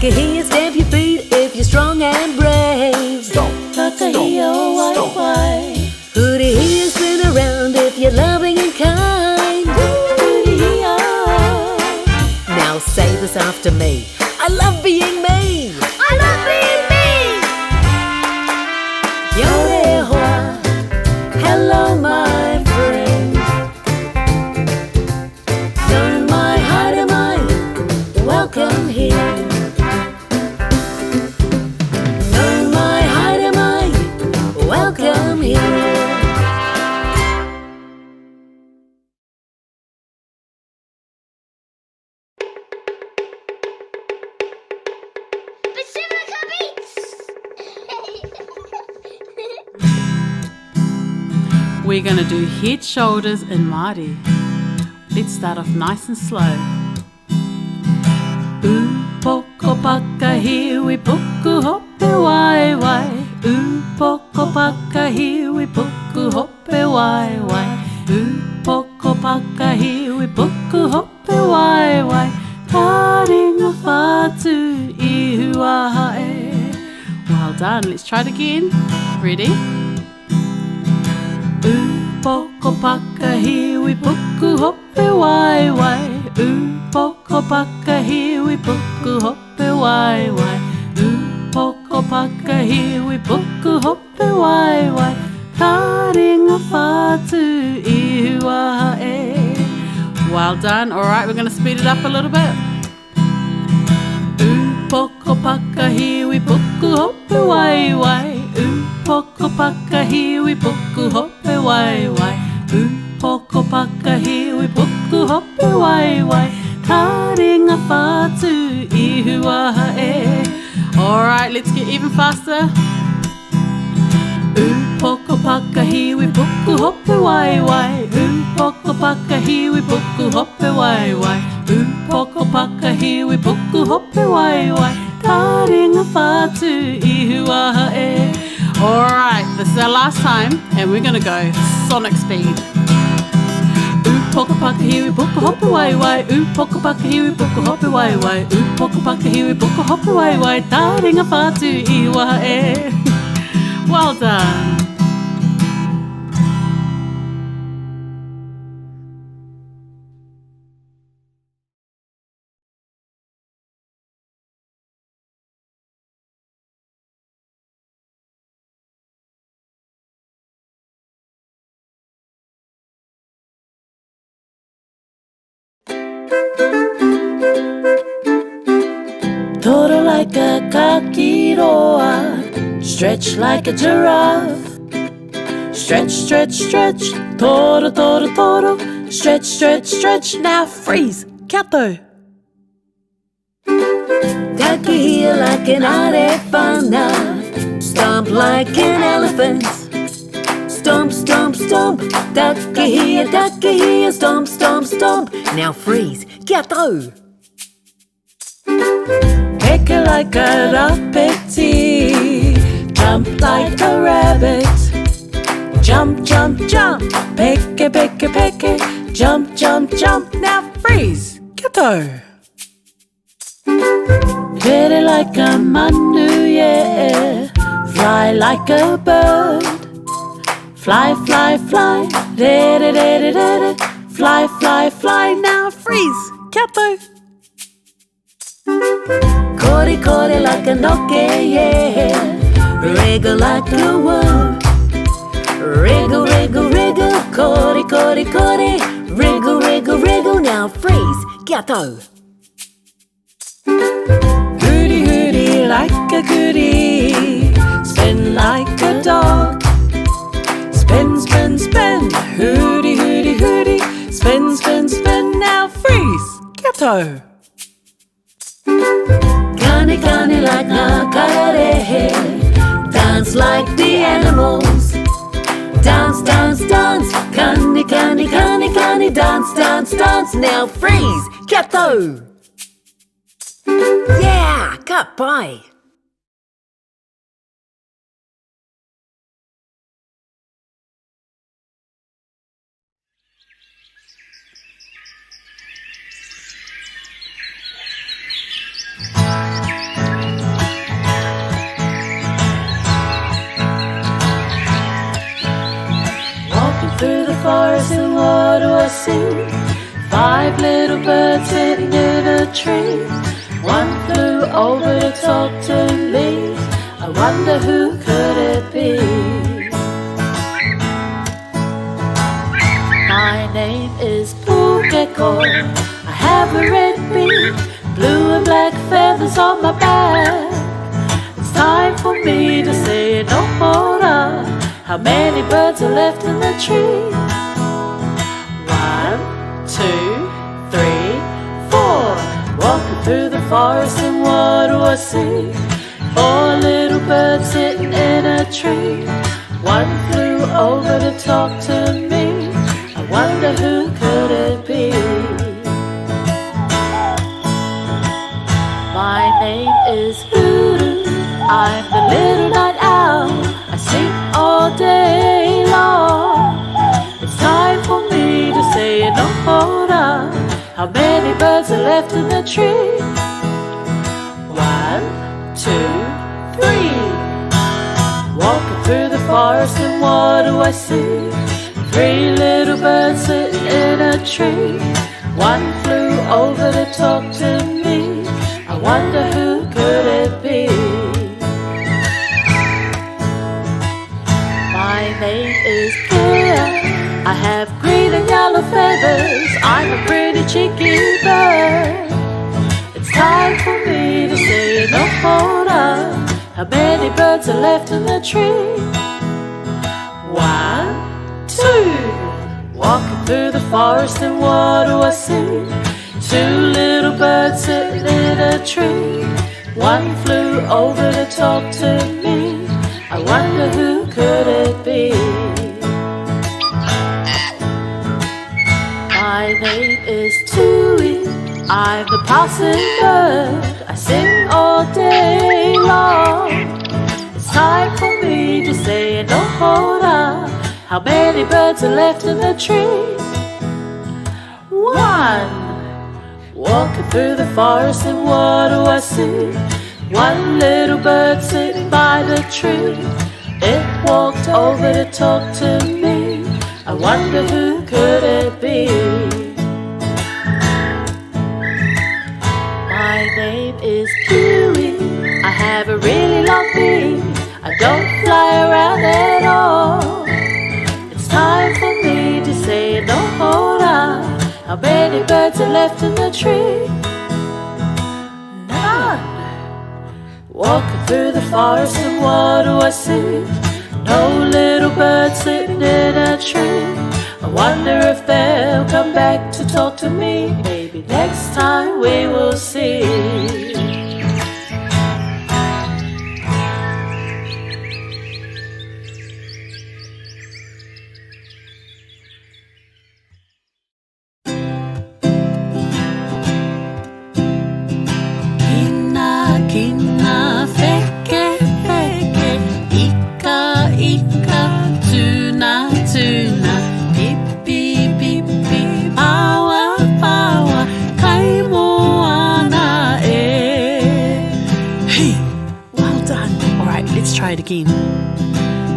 Pakihiwi, stamp your feet if you're strong and brave. Stomp, Pakihiwi, stomp, wai. Hootie, spin around if you're loving and kind. Now say this after me. I love being me. I love being me. Ora E Hoa. Hello, my friend. Nau Mai Haramai. Welcome here. Nau Mai Haramai. Welcome here. We're going to do head, shoulders in Māori. Let's start off nice and slow. Upoko Pakihiwi Puku hope wai wai. Upoko Pakihiwi Puku hope wai wai. Upoko Pakihiwi Puku hope wai wai. Taringa whātu I hua e. Well done. Let's try it again. Ready? Upoko Pakihiwi Puku hope wai wai. Upoko Pakihiwi Puku hope wai wai. Upoko Pakihiwi Puku hope wai wai. Taringa whātu I hua e. Well done. Alright, we're going to speed it up a little bit. Upoko Pakihiwi Puku hope wai wai. Upoko Pakihiwi Puku hope wai wai. Upoko Pakihiwi Puku hope wai wai. Taringa whātu I hua e. Alright, let's get even faster. Upoko Pakihiwi Puku hope wai wai. Upoko Pakihiwi Puku hope wai wai. Upoko Pakihiwi Puku hope wai wai. Taringa whātu I hua e. Alright, this is our last time and we're going to go sonic speed. Upoko Pakihiwi Puku hope wai wai. Upoko Pakihiwi Puku hope wai wai. Upoko Pakihiwi Puku hope wai wai. Taringa whātu I hua e. Well done. Toro like a Kakīroa, stretch like a giraffe. Stretch, stretch, stretch, Toro, Toro, Toro. Stretch, stretch, stretch, now freeze, kato. Takihiwi like an arefana, stomp like an elephant. Stomp, stomp, stomp, takihiwi, takihiwi, stomp, stomp, stomp. Now freeze, kato. Peke like a rapeti, jump like a rabbit. Jump, jump, jump, peke, peke, peke. Jump, jump, jump, now freeze, kato. Rere like a manu, yeah. Fly like a bird. Fly, fly, fly, rere, rere, rere. Fly, fly, fly, now freeze, kato. Kore, kore like a noke, yeah. Wriggle like a worm. Wriggle, wriggle, wriggle. Kore, kore, kore. Wriggle, wriggle, wriggle. Now freeze, kato. Hootie, hootie like a goodie. Spin like a dog. Spin, spin, spin. Hootie, hootie, hootie. Spin, spin, spin. Now freeze, kato. Kani, kani like na kararehe. Dance like the animals. Dance, dance, dance. Kani, kani, kani, kani. Dance, dance, dance. Now freeze, kato. Yeah, ka poi. forest and what do I see? 5 little birds sitting in a tree. One flew over to talk to me. I wonder who could it be? My name is Upoko. I have a red beak, blue and black feathers on my back. It's time for me to say no more. How many birds are left in the tree? 1, 2, 3, 4. Walking through the forest and what do I see? 4 little birds sitting in a tree. One flew over to talk to me. I wonder who could it be? My name is Hoodoo. I'm the little night owl. I sing all day long. It's time for me to say no more. How many birds are left in the tree? 1, 2, 3. Walking through the forest and what do I see? 3 little birds sitting in a tree. One flew over to talk to me. I wonder who could it be? My name is Pea. I have green and yellow feathers. I'm a pretty cheeky bird. It's time for me to say no more. How many birds are left in the tree? 1, 2. Walking through the forest and what do I see? 2 little birds sitting in a tree. One flew over to talk to me. I wonder who could it be? My name is Tui. I'm the passing bird. I sing all day long. It's time for me to say no more. How many birds are left in the tree? 1. Walking through the forest and what do I see? 1 little bird sitting by the tree. It walked over to talk to me. I wonder who could it be? My name is Kiwi. I have a really long beak. I don't fly around at all. It's time for me to say no more. How many birds are left in the tree? None. Walking through the forest and what do I see? No little birds sitting in a tree. I wonder if they'll come back to talk to me. Maybe next time we will see. Kina, feke, feke, ika, ika, tuna, tuna, pipi, pipi, pawa, pawa, kai moana e. Hey, well done. All right, let's try it again.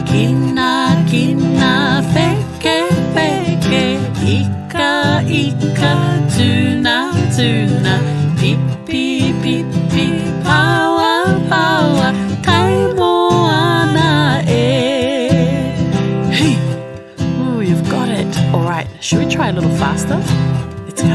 Kina, kina, feke, feke, ika, ika, tuna, tuna, pipi, pipi, pawa, pawa, kai moana e. Hey, oh, you've got it. All right, should we try a little faster? Let's go.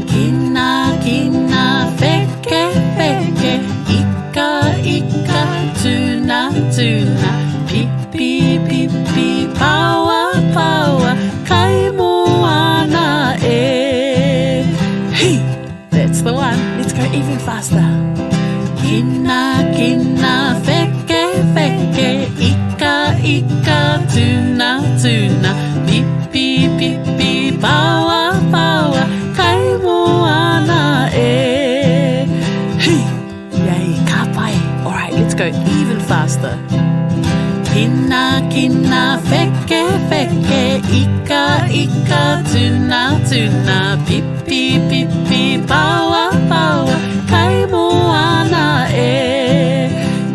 Kina, kina, feke, feke, ika, ika, tuna, tuna, pipi, pipi, pawa, pawa, kai moana e. Hey, that's the one. Let's go even faster. Kina, kina, feke, feke, ika, ika, tuna, tuna, pipi, pipi, pawa, pawa, kai moana e. Hey, yay, ka pai. All right, let's go even faster. Kina, kina, feke, feke, ika, ika, tuna, tuna, pipi, pipi, pawa, pawa, kai moana e.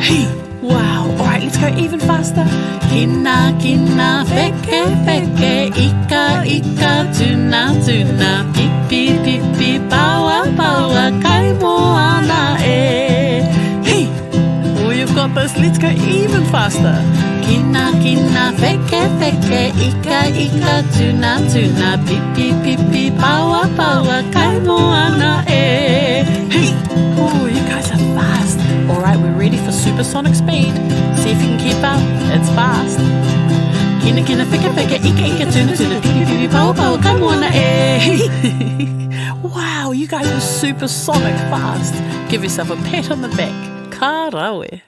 Hey, wow, all right, let's go even faster. faster. Kina, kina, feke, feke, ika, ika, tuna, tuna, pipi, pipi, bawa, bawa, kai moana e. Hey! Oh, you've got this. Let's go even faster. Kina, kina, feke, feke, ika, ika, tuna, tuna, pipi, pipi, bawa, bawa, kai moana e. Hey! Oh, you guys are fast. Alright, we're ready for supersonic speed. See if you can keep up. It's fast. Kina, kina, feke, feke, ika, ika, tuna, tuna, pipi, pipi, bawa, bawa, kai moana e. Wow, you guys are supersonic fast. Give yourself a pat on the back. Kararehe.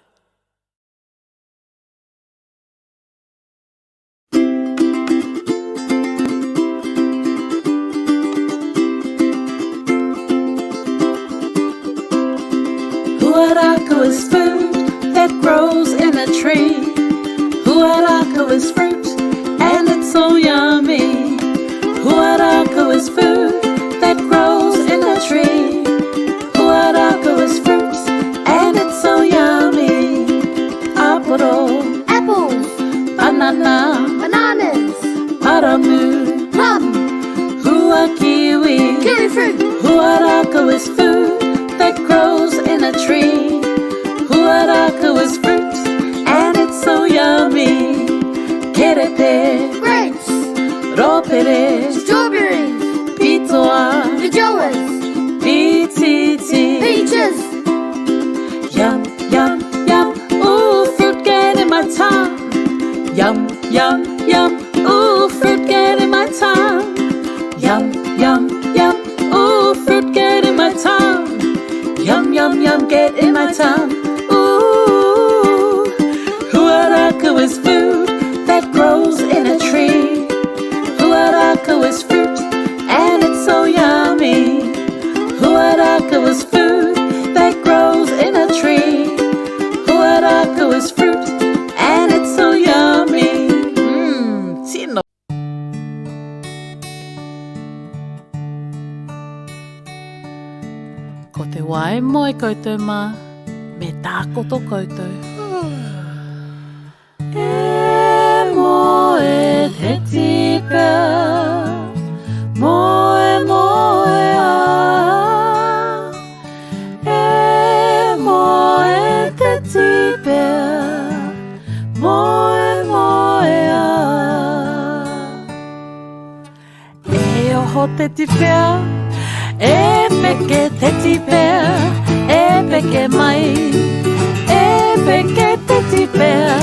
Huarākau is food that grows in a tree. Huarākau is fruit and it's so yummy. Huarākau is food that grows in a tree. Huarākau is fruit and it's so yummy. Aporo, Apples, banana, bananas, paramu, plum, kiwi. kiwi fruit, Huarākau is food that grows in a tree. Huarākau is fruit and it's so yummy. Kerepe, grapes, ropere, strawberries, pitoa, feijoas, pititi. peaches, Yum, yum, yum, ooh, fruit get in my tongue. Yum, yum, yum, ooh, fruit get in my tongue. Yum, yum, yum, ooh, fruit get in my tongue. Yum, yum, yum, get in my tongue. Ooh, Huarākau is food that grows in a tree. Huarākau is fruit and it's so yummy. Huarākau is food that grows in a tree. Huarākau is fruit and it's so yummy. Tino. Ko te wae moe koutou mā, me tākoto koutou. E Moe Teti Pea, Moe Moe a. E Moe Teti Pea, Moe Moe a. E oho Teti Pea, e peke Teti Pea, e peke mai. E peke Teti Pea,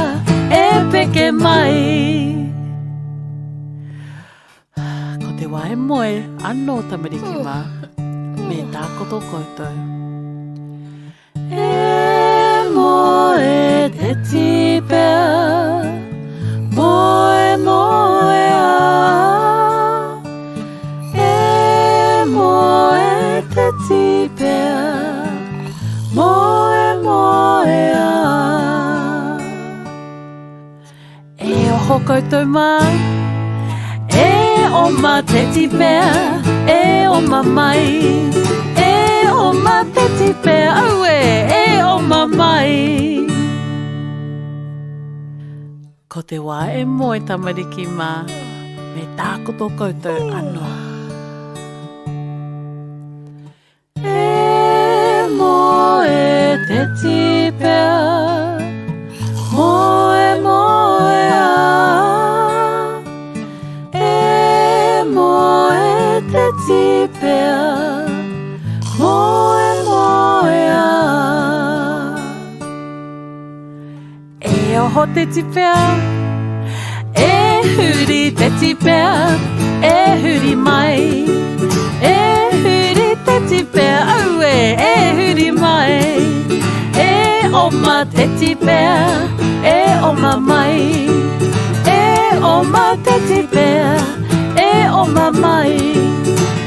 e peke mai. Ko te wae moe, anō tamariki mā, me tākoto koutou. E Moe Teti Pea, Moe Moe a. E Moe Teti Pea, Moe Moe a. E oho koutou mā, E o ma Teti Pea, e o ma mai. E o ma Teti Pea, aue, e o ma mai. ko te wae moe tamariki mā, me tākoto koutou anō. E Moe Teti Pea, Moe Moe a. E Moe Teti Pea, Moe Moe a. E oho Teti Pea, E huri Teti Pea, e huri mai. E huri Teti Pea, aue, e huri mai. E o ma Teti Pea, e o ma mai. E o ma Teti Pea, e o ma mai.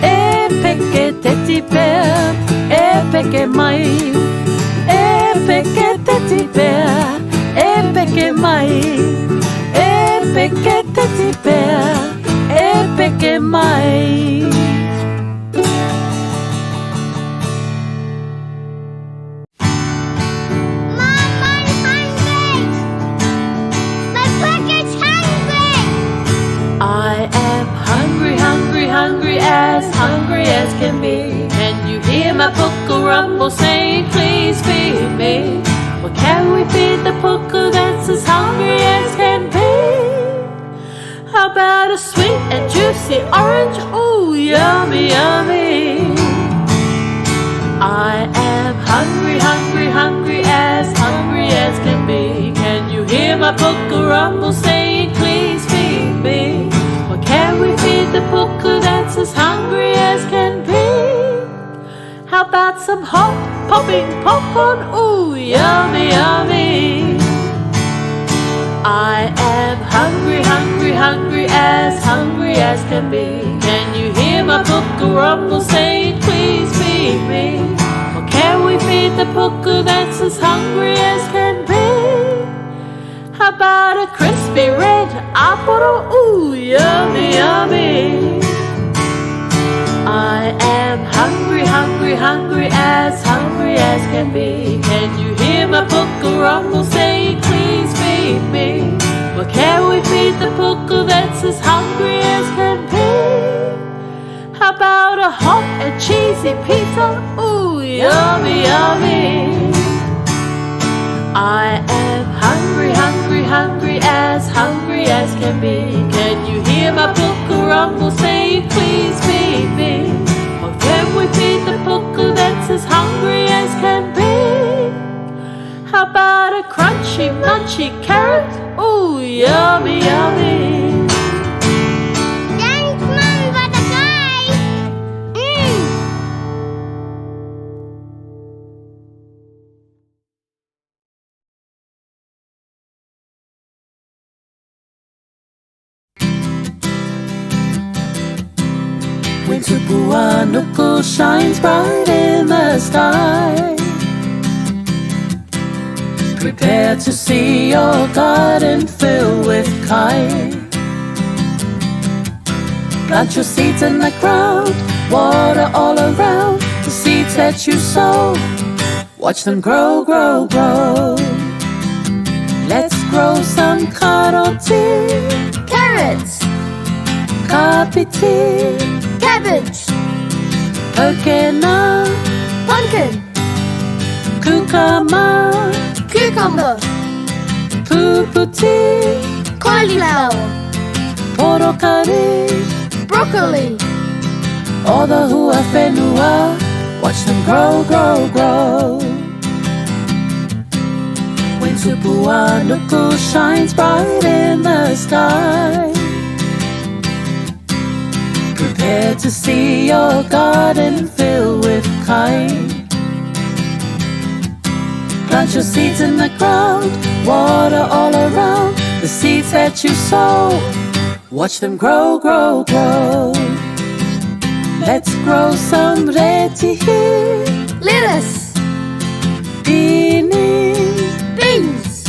E peke Teti Pea, e peke mai. E peke Teti Pea, e peke mai. E peke Teti Pea, e peke mai. Mom, my hungry. hungry as can be. Can you hear my puku rumble saying, please feed me? Well, can we feed the puku that's as hungry as can be? How about a sweet and juicy orange? Ooh, yummy, yummy. I am hungry, hungry, hungry as can be. Can you hear my puku rumble saying, please feed me? Or can we feed the puku that's as hungry as can be? How about some hot popping popcorn? Ooh, yummy, yummy. I am hungry, hungry, hungry as can be. Can you hear my puku rumble saying, please feed me? Or can we feed the puku that's as hungry as can be? How about a crispy red apple? Ooh, yummy, yummy. I am hungry, hungry, hungry as can be. Can you hear my puku rumble saying, please feed me? Or can we feed the puku that's as hungry as can be? How about a hot and cheesy pizza? Ooh, yummy, yummy. I am hungry, hungry, hungry as can be. Can you hear my puku rumble saying, please feed me? Or can we feed the puku that's as hungry as can be? How about a crunchy, munchy carrot? Ooh, yummy, yummy. Thanks, Mum, for the pie. When Uenuku shines bright in the sky, prepare to see your garden fill with kai. Plant your seeds in the ground, water all around the seeds that you sow. Watch them grow, grow, grow. Let's grow some karoti, Carrots, kapiti, cabbage, pokena, pumpkin, kukama, cucumber, puputi, cauliflower, porokari, broccoli, all the huawhenua. Watch them grow, grow, grow. When Uenuku shines bright in the sky, prepare to see your garden fill with kai. Plant your seeds in the ground, water all around the seeds that you sow. Watch them grow, grow, grow. Let's grow some reti, lettuce, pini, beans,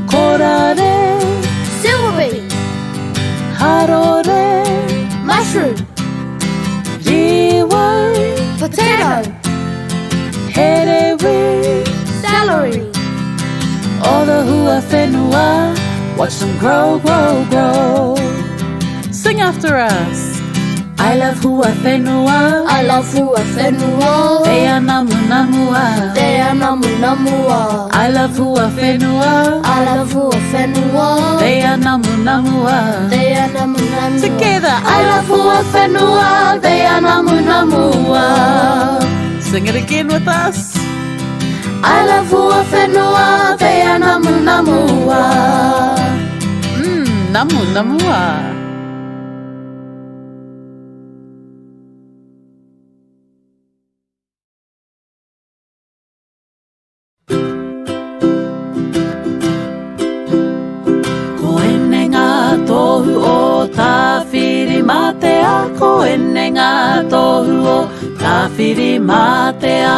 korare, celery, harore, mushroom, riwai, potato, herewi, celery. all the huawhenua. Watch them grow, grow, grow. Sing after us. I love huawhenua. I love Huawhenua. They are namu namua. They are namu namua. I love huawhenua. I love Huawhenua. They are namu namua. They are namu namua. Together, I love huawhenua. They are namu namua. Sing it again with us. I love huawhenua. They are namu namua. Namu namua. Tohu o Tāwhirimatea, ko ene ngā tohu o Tāwhirimatea.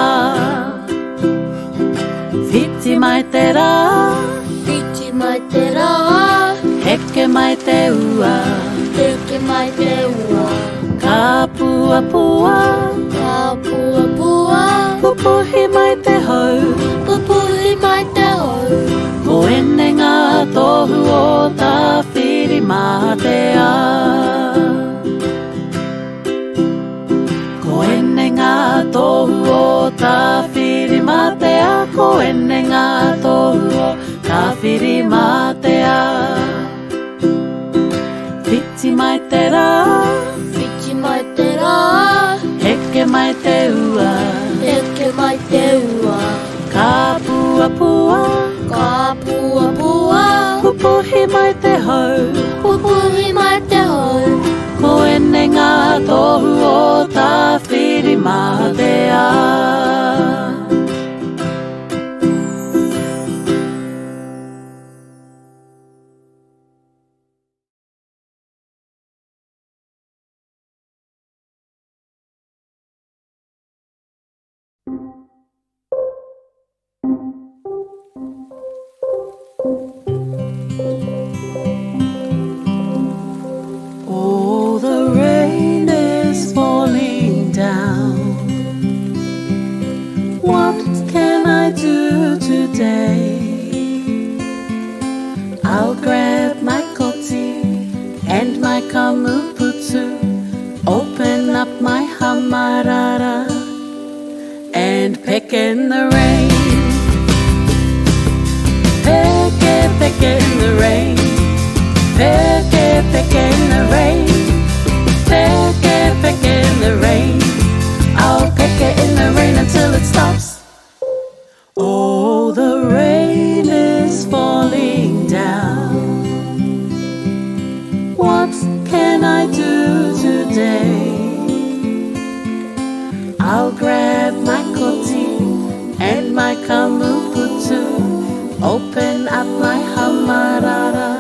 Whiti mai te rā, Whiti mai te rā, heke mai te ua, heke mai te ua. ka pua pua, Ka pua pua, pupuhi mai te hau, pupuhi mai te hau. ko ene ngā tohu o Tāwhirimatea. tohu o Tāwhirimatea, ko ene ngā tohu o Tāwhirimatea. Whiti mai te rā, Whiti mai te rā, heke mai te ua, heke mai te ua. ka puapua, Ka puapua, pupuhi mai te hau, pupuhi mai te hau. ko ene ngā tohu o Tāwhirimatea. Oh, the rain is falling down. What can I do today? I'll grab my koti and my kamuputu, open up my hamarara and peck in the rain. Peck in the rain. Peck in the rain. Peck in the rain. I'll peck it in the rain until it stops. Oh, the rain is falling down. What can I do today? I'll grab my koti and my kamuputu, open up my hamarara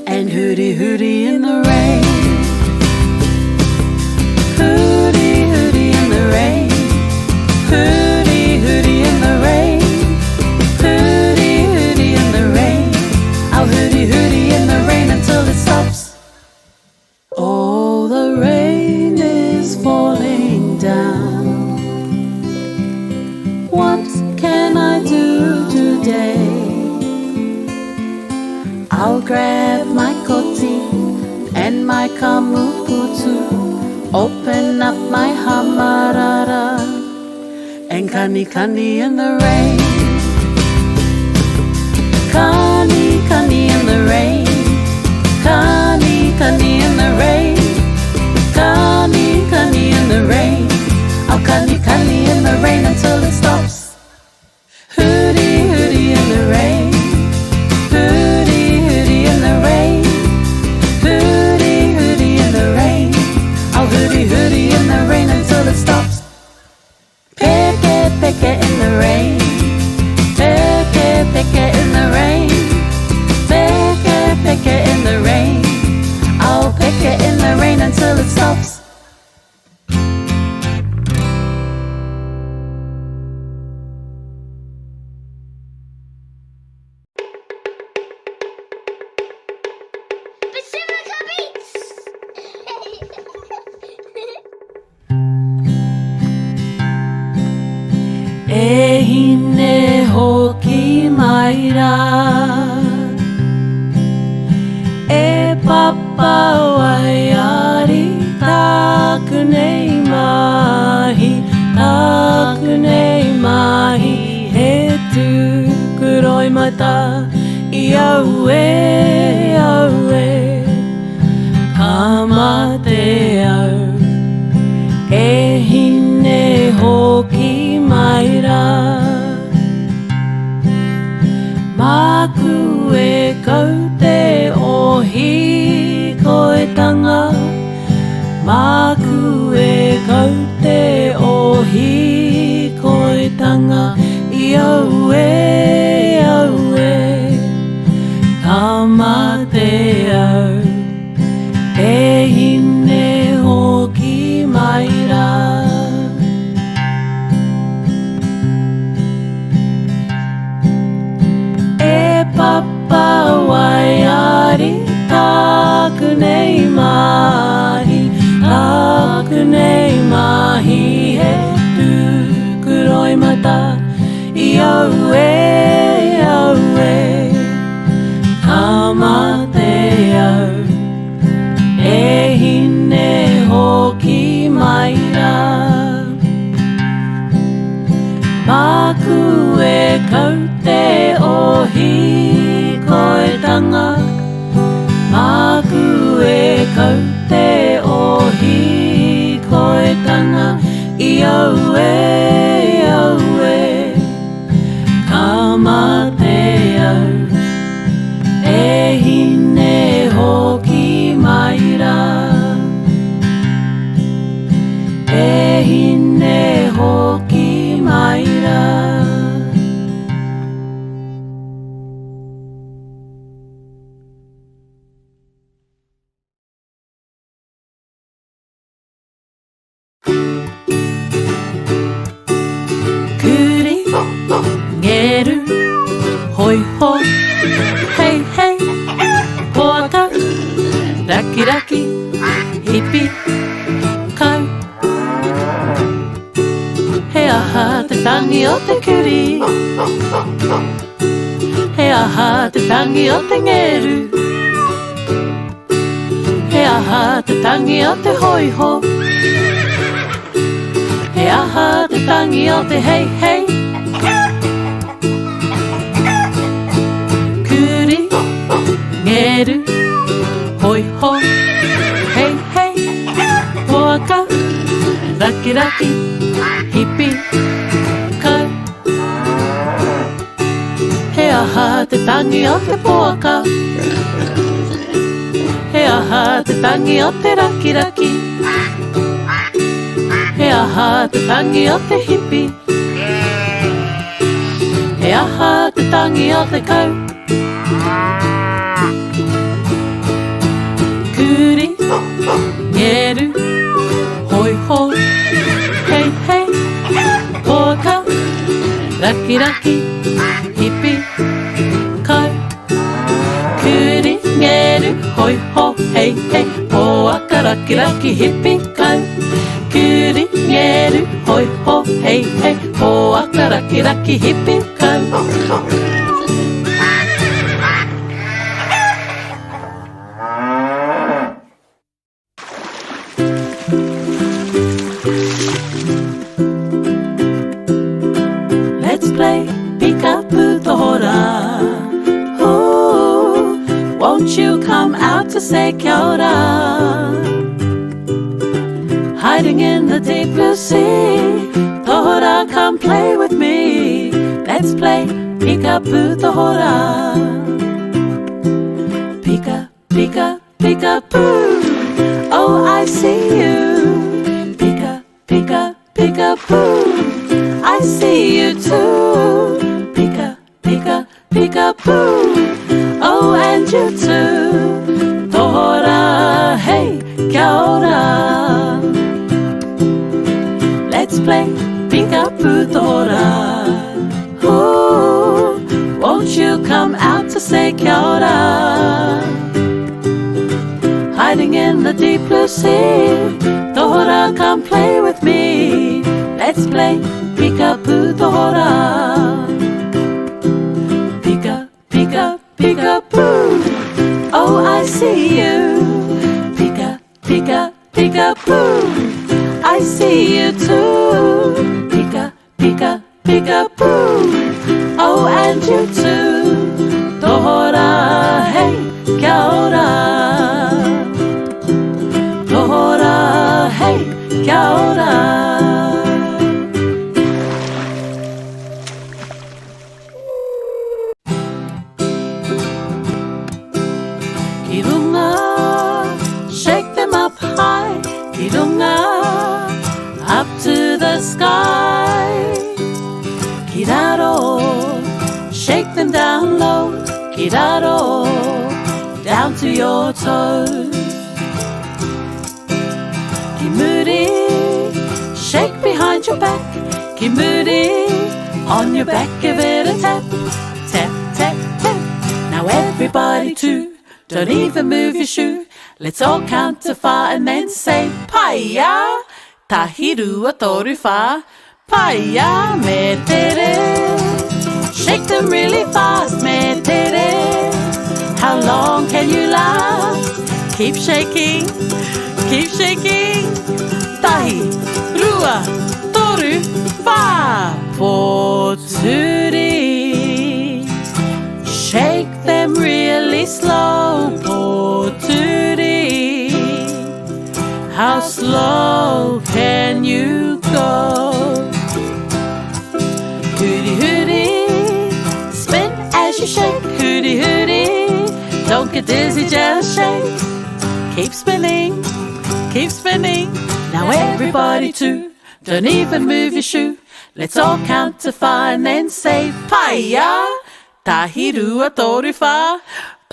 and hooty hooty in the rain. Hooty hooty in the rain. Hooty hooty in the rain. Hooty hooty in the rain. I'll hooty hooty in the rain until it stops. Oh, the rain is falling down. What can I do today? I'll grab my koti and my kamuputu, open up my hamarara and kani kani in the rain. Kani kani in the rain. Kani kani in the rain. Kani kani in the rain. I'll kani kani in the rain until it stops. Hooty hooty in the rain. Hooty hooty in the rain. Hooty hooty in the rain. I'll hooty hooty in the rain until it stops. Peck it in the rain. Peck it in the rain. Peck it in the rain. I'll peck it in the rain until it stops. Pacifica Beats! E hine hoki mai rā, e Pāpā Waiari, tāku nei mahi, tāku nei mahi, he tūku roimata, i au e, ka mate au, e hine hoki mai rā. Māku e kau te ohi koe tanga, māku e kau te ohi koe tanga, i au e, ka mate au, e hine hoki mai rā. Pāpā Waiari, tāku nei mahi, tāku nei mahi, he tūku roimata, i au e, ka mate au. tanga. Māku e kau te ohi koe tanga. I au e kama te au. E hine hoki maira. E hine hoki maira. Kuri, ngeru, hoi ho, hei hei, poaka, raki raki, hipi, kau. He aha te tangi o te kuri. He aha te tangi o te ngeru. He aha te tangi o te hoi ho. He aha te tangi o te hei hei. Kuri, ngeru, hoi ho, hei hei, poaka, raki raki, hipi, kau. He aha te tangi o te poaka. He aha te tangi o te raki raki. He aha te tangi o te hipi. He aha te tangi o te kau. Kuri, ngeru, hoi ho, hei hei, poaka, raki raki, hipi, kau. Kuri, ngeru, hoi ho, hei hei, poaka, raki raki, hipi, kau. Kuri, ngeru, hoi ho, hei hei, poaka, raki raki, hipi, kau. Let's play Ka Pū Tohorā. Oh, won't you come out to say kia ora? Hiding in the deep blue sea, Tohorā, come play with me. Let's play Ka Pū Tohorā. Pika, pika, pika poo. Oh, I see you. Pika, pika, pika poo. I see you too. Pika, pika, pika poo. Oh, and you too. Tohorā, hey, kia ora. Let's play Ka Pū Tohorā. Ooh, won't you come out to say kia ora? Hiding in the deep blue sea, Tohorā, come play with me. Let's play Ka Pū Tohorā. Pika, pika, pika poo. Oh, I see you. Pika, pika, pika poo. I see you too. Pika, pika, pika poo. Oh, and you too. Tohorā, hey, kia ora. Tohorā, hey, kia ora. Ki runga, shake them up high. Ki runga, up to the sky. Ki raro, shake them down low. Ki raro, down to your toes. Ki muri, shake behind your back. Ki muri, on your back, give it a tap. Tap, tap, tap. Now everybody too, don't even move your shoe. Let's all count to 5 and then say Paia, tahirua toru wha. Paia, me tere. Shake them really fast, me tere. How long can you last? Keep shaking, keep shaking. Tahi, rua, toru, wha. Poturi. Shake them really be slow, poor Tootie. How slow can you go? Hooty hooty, spin as you shake. Hooty hooty, don't get dizzy, just shake. Keep spinning, keep spinning. Now everybody too, don't even move your shoe. Let's all count to 5 and then say Paia, tahirua toriwha.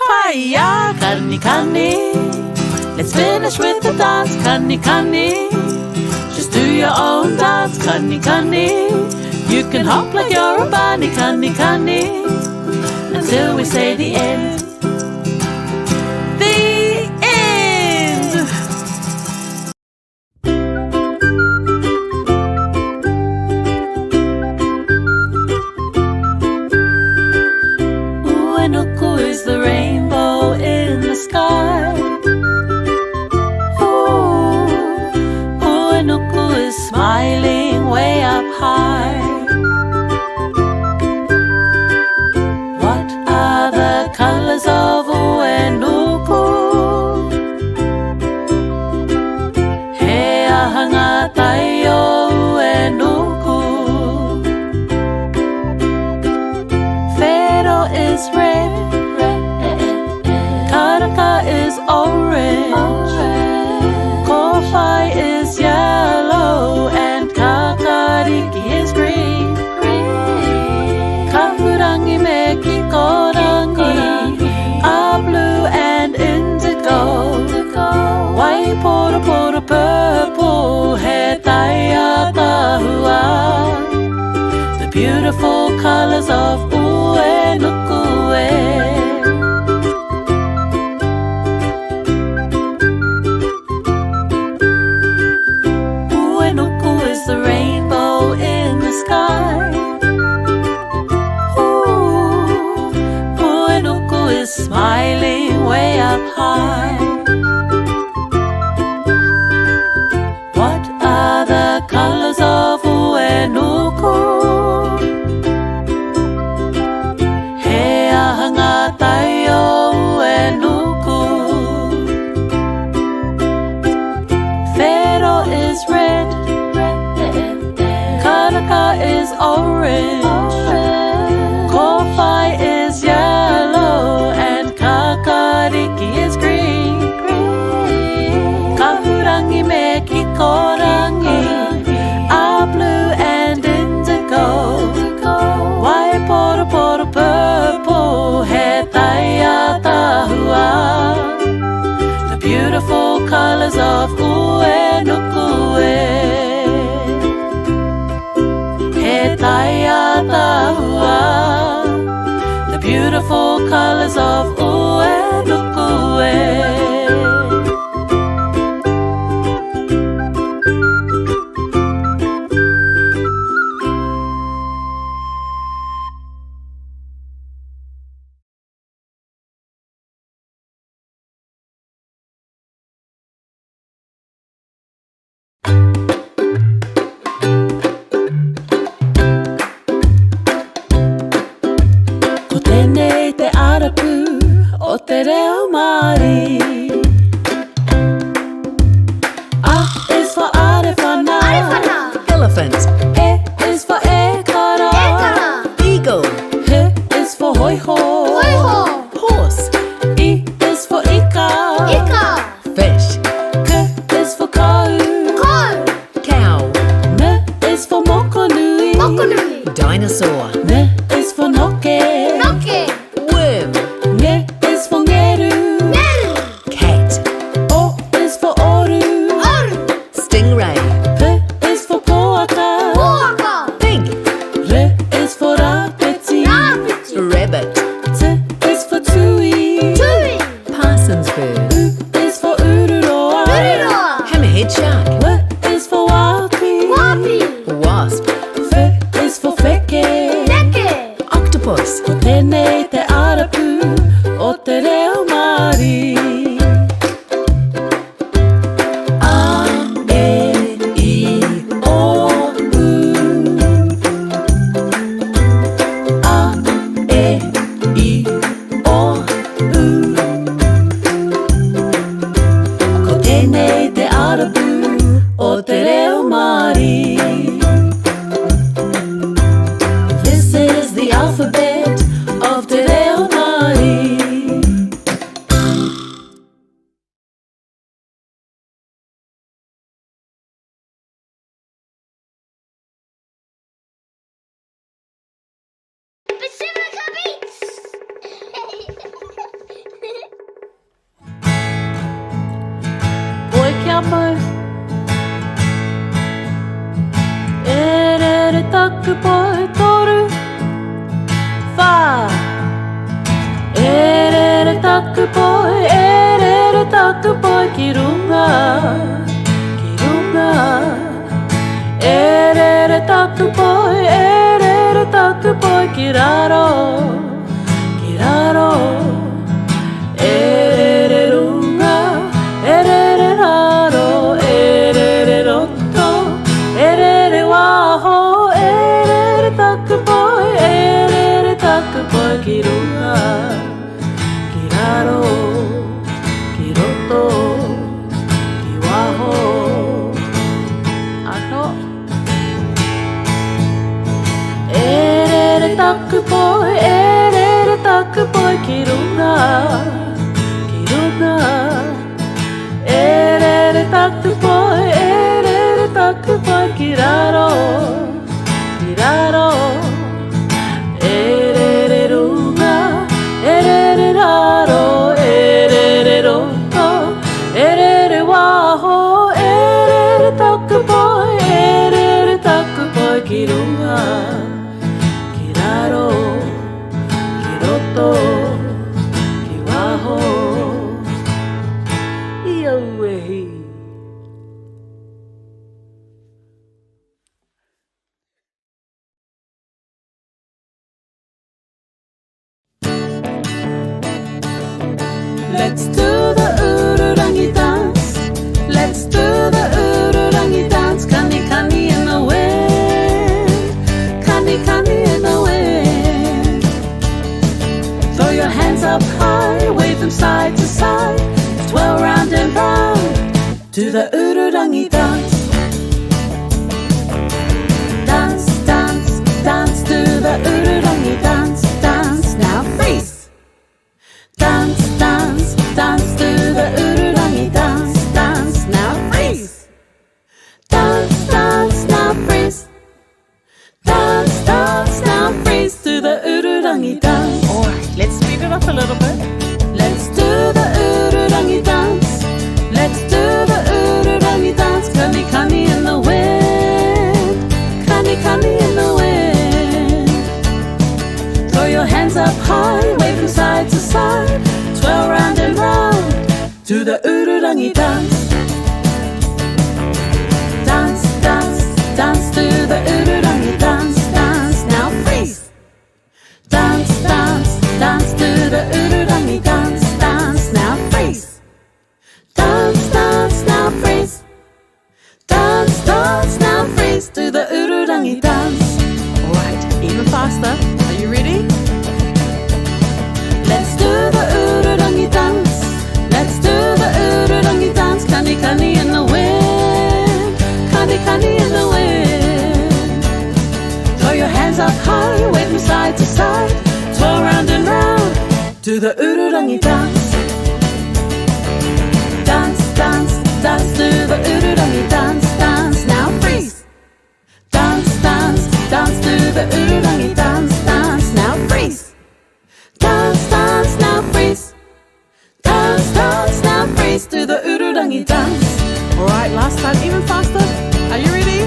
Paia, kani kani. Let's finish with the dance, kani kani. Just do your own dance, kani kani. You can hop like you're a bunny, kani kani. Until we say the end. The end! Uenuku is the rainbow in the sky. Uenuku is smiling way up high. What are the colors of Uenuku? He ahanga taio Uenuku. Whero is red, Karaka is orange, Kowhai is yellow, and Kakariki is green. Kahurangi me kikorangi are blue and indigo. Waipora pora purple, he taia tahua. The beautiful colors of Uenuku. Uenuku is the rainbow in the sky. Uenuku is smiling way up high. What are the colors of Uenuku? He ahanga taio Uenuku. Whero is red, Karaka is orange, Kowhai is yellow, and Kakariki is green. Kahurangi me kikorangi are blue and indigo. Waipora pora purple, he taia tahua. The beautiful colors of Uenuku. He taia tahua. The beautiful colors of Uenuku. Ko tēnei te arapu o te reo Māori. A is for arewhana. Elephant. E is for ekara. Eagle. H is for hoiho. Horse. I is for ika. Fish. K is for kau. Cow. N is for mokonui. Dinosaur. N is for noke. Worm. Nge is for ngeru. Cat. O is for oru. Stingray. P is for poaka. Haramai. Rere Taku Poi Toru Wha Rere Taku Poi Rere Taku Poi Ki Runga Ki Runga Rere Taku Poi Rere Taku Poi Ki Raro Ki Raro Rere Runga Rere Raro Rere Roto Rere Waho Rere Taku Poi Rere Taku Poi Ki Runga Ki Raro Ki Roto Ki Waho Ano Rere Taku Poi Rere Taku Poi Ki Runga Ki Runga Rere Taku Poi Rere Taku Poi Ki Raro Ki Raro Rere Runga Rere Raro Rere Roto Rere Waho Rere Taku Poi Rere Taku Poi Ki Runga Ki Raro Ki Roto Ki Waho Ioehi. Let's do the Ururangi Dance. Let's do the Ururangi Dance. Kani kani in the wind. Kani kani in the wind. Throw your hands up high, wave them side to side. Twirl round and round to the Ururangi Dance. Dance, dance, dance to the Ururangi Dance. Dance, now freeze. Dance, dance, dance to the Ururangi Dance. Dance, now freeze. Dance, dance, now freeze. Dance, dance, now freeze to the Ururangi Dance. Alright, let's speed it up a little bit. Let's do the Ururangi Dance. Let's do the Ururangi Dance. Kani kani in the wind. Kani kani in the wind. Throw your hands up high, wave them side to side. Twirl round and round to the Ururangi Dance. Dance, dance, dance to the Ururangi Dance. Dance, now freeze. Dance, dance, dance to the Ururangi Dance. Dance, now freeze. Dance, dance, now freeze. Dance, dance, now freeze to the Ururangi Dance. Alright, even faster. Are you ready? Let's do the Ururangi Dance. Let's do the Ururangi Dance. Kani kani in the wind. Kani kani in the wind. Throw your hands up high, wave them side to side. Twirl round and round to the Ururangi Dance. Dance, dance, dance to the Ururangi Dance. Dance, now freeze. Dance, dance, dance to the Ururangi Dance. Dance, now freeze. Dance, dance, now freeze. Dance, dance, now freeze to the Ururangi Dance. Alright, last time, even faster. Are you ready?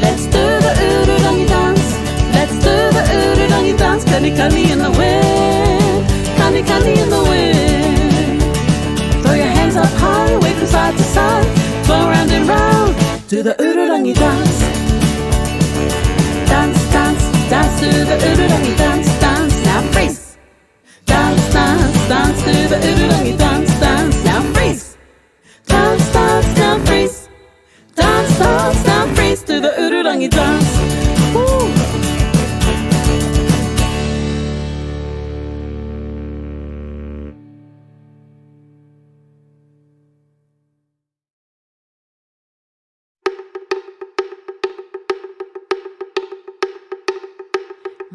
Let's do the Ururangi Dance. Let's do the Ururangi Dance. Kani kani in the wind. Kani kani in the wind. Throw your hands up high, wave from side to side. Twirl round and round to the Ururangi Dance. Dance, dance, dance to the Ururangi Dance. Dance, now freeze. Dance, dance, dance to the Ururangi Dance. Dance, now freeze. Dance, dance, now freeze. Dance, dance, now freeze to the Ururangi Dance. Woo!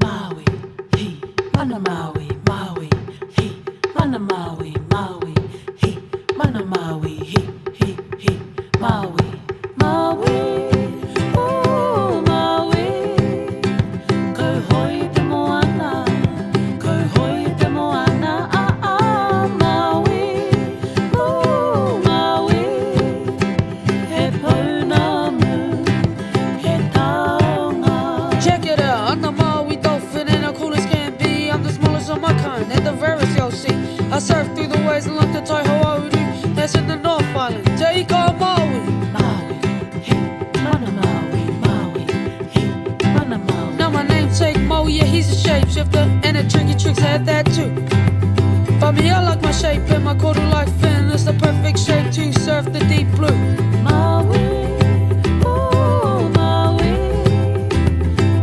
Maui, he, mana Maui, Maui, he, mana Maui, Maui, he, mana Maui, he, Maui, Maui, oh Maui, ko hoi te moana, Maui, oh Maui, ways along the Taihoauru. That's in the North Island. Te ika Maui. Maui, he, mana Maui, Maui, he, mana Maui. Now my namesake Moe, yeah, he's a shapeshifter. And the tricky tricks had that too. But me, I like my shape and my quarter like fin. It's the perfect shape to surf the deep blue. Maui, oh Maui,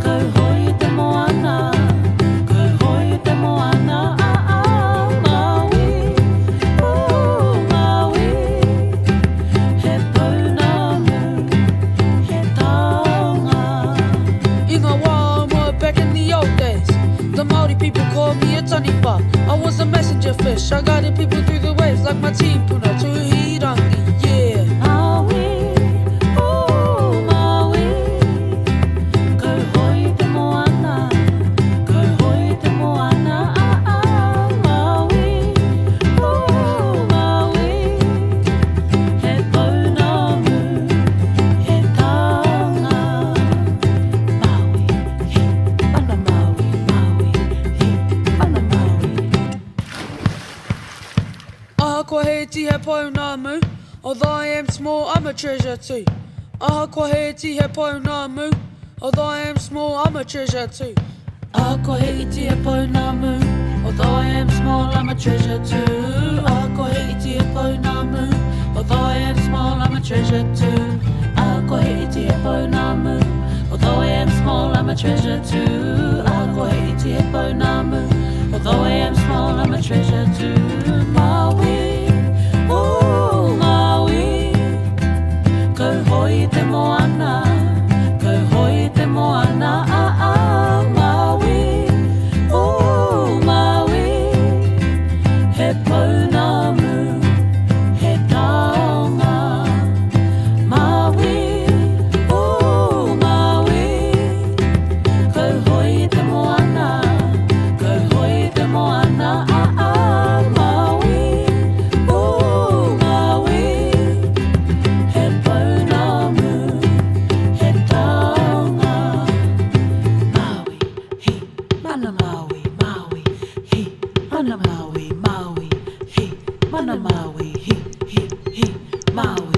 kau hoi te moana, kau hoi te moana, Maui, oh Maui, he pounamu, he taonga. In Ngā Waiata, back in the old days, the Māori people called me a taniwha. I was a messenger fish, I guided people through the waves like my team puna to Ururangi, yeah. Maui, oh Maui, kau hoi te moana, kau hoi te moana, Maui, oh Maui, he pounamu, he taonga. Maui, he, mana Maui, Maui, he, mana Maui. Aha kua he ti he pounamu, although I am small, I'm a treasure too. Aha kua he ti he pounamu, although I am small, I'm a treasure too. Aha kua he iti he pounamu, although I am small, I'm a treasure too. Aha kua he iti he pounamu, although I am small, I'm a treasure too. Aha kua he iti he pounamu, although I am small, I'm a treasure too. Aha kua he iti he pounamu, although I am small, I'm a treasure too. Maui, oh Maui, kau hoi te moana, kau hoi te moana, Maui, oh Maui, he pounamu, he taonga. Maui, oh Maui, kau hoi te moana, kau hoi te moana, Maui, oh Maui, he pounamu, he taonga. Maui, he, mana Maui, Maui, he, mana Maui, Maui, he, mana Maui, he, Maui.